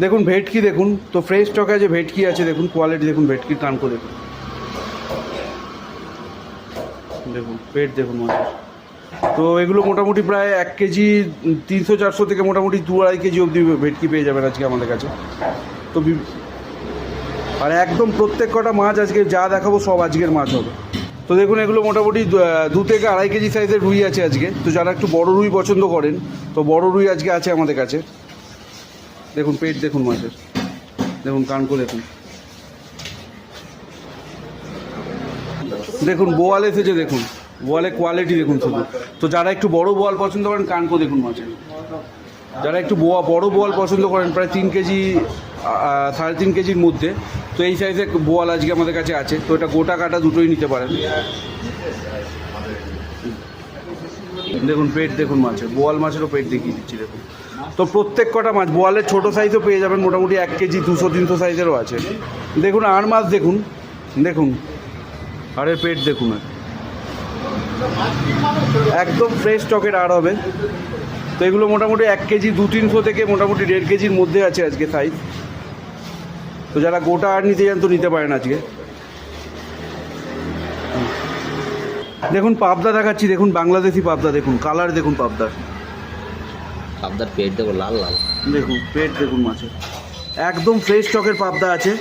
দেখুন ভেটকি দেখুন, তো ফ্রেশ স্টকে যে ভেটকি আছে দেখুন, কোয়ালিটি দেখুন, ভেটকির কানকো দেখুন, দেখুন পেট দেখুন মাছের। তো এগুলো মোটামুটি প্রায় 1 কেজি 300-400 থেকে মোটামুটি 2-2.5 কেজি অবধি ভেটকি পেয়ে যাবেন আজকে আমাদের কাছে। তো আর একদম প্রত্যেক কটা মাছ আজকে যা দেখাবো সব আজকের মাছ হবে। তো দেখুন এগুলো মোটামুটি 2 থেকে 2.5 কেজি সাইজের রুই আছে আজকে। তো যারা একটু বড় রুই পছন্দ করেন তো বড় রুই আজকে আছে আমাদের কাছে। দেখুন পেট দেখুন মাছের, দেখুন কানকো দেখুন, দেখুন বোয়াল এসেছে দেখুন, বোয়ালের কোয়ালিটি দেখুন শুধু। তো যারা একটু বড় বোয়াল পছন্দ করেন কানকো দেখুন মাছের। যারা একটু বড় বোয়াল পছন্দ করেন প্রায় 3 কেজি 3.5 কেজির মধ্যে, তো এই সাইজের বোয়াল আজকে আমাদের কাছে আছে। তো এটা গোটা কাটা দুটোই নিতে পারেন। দেখুন পেট দেখুন মাছের, বোয়াল মাছেরও পেট দেখিয়ে দিচ্ছি দেখুন। তো প্রত্যেক কটা মাছ বোয়ালের ছোটো সাইজও পেয়ে যাবেন, মোটামুটি 1 কেজি 200-300 সাইজেরও আছে। দেখুন আর মাছ দেখুন, দেখুন আরের পেট দেখুন, একদম ফ্রেশ স্টকের আর হবে। তো এগুলো মোটামুটি 1 কেজি 200-300 থেকে মোটামুটি 1.5 কেজির মধ্যে আছে আজকে সাইজ। তো যারা গোটা আর নিতে চান তো নিতে পারেন আজকে। দেখুন পাবদা দেখাচ্ছি, দেখুন বাংলাদেশি পাবদা, দেখুন কালার দেখুন পাবদার, পাবদার পেট দেখো লাল লাল, দেখুন পেট দেখুন মাছের, একদম ফ্রেশ স্টকের পাবদা আছে।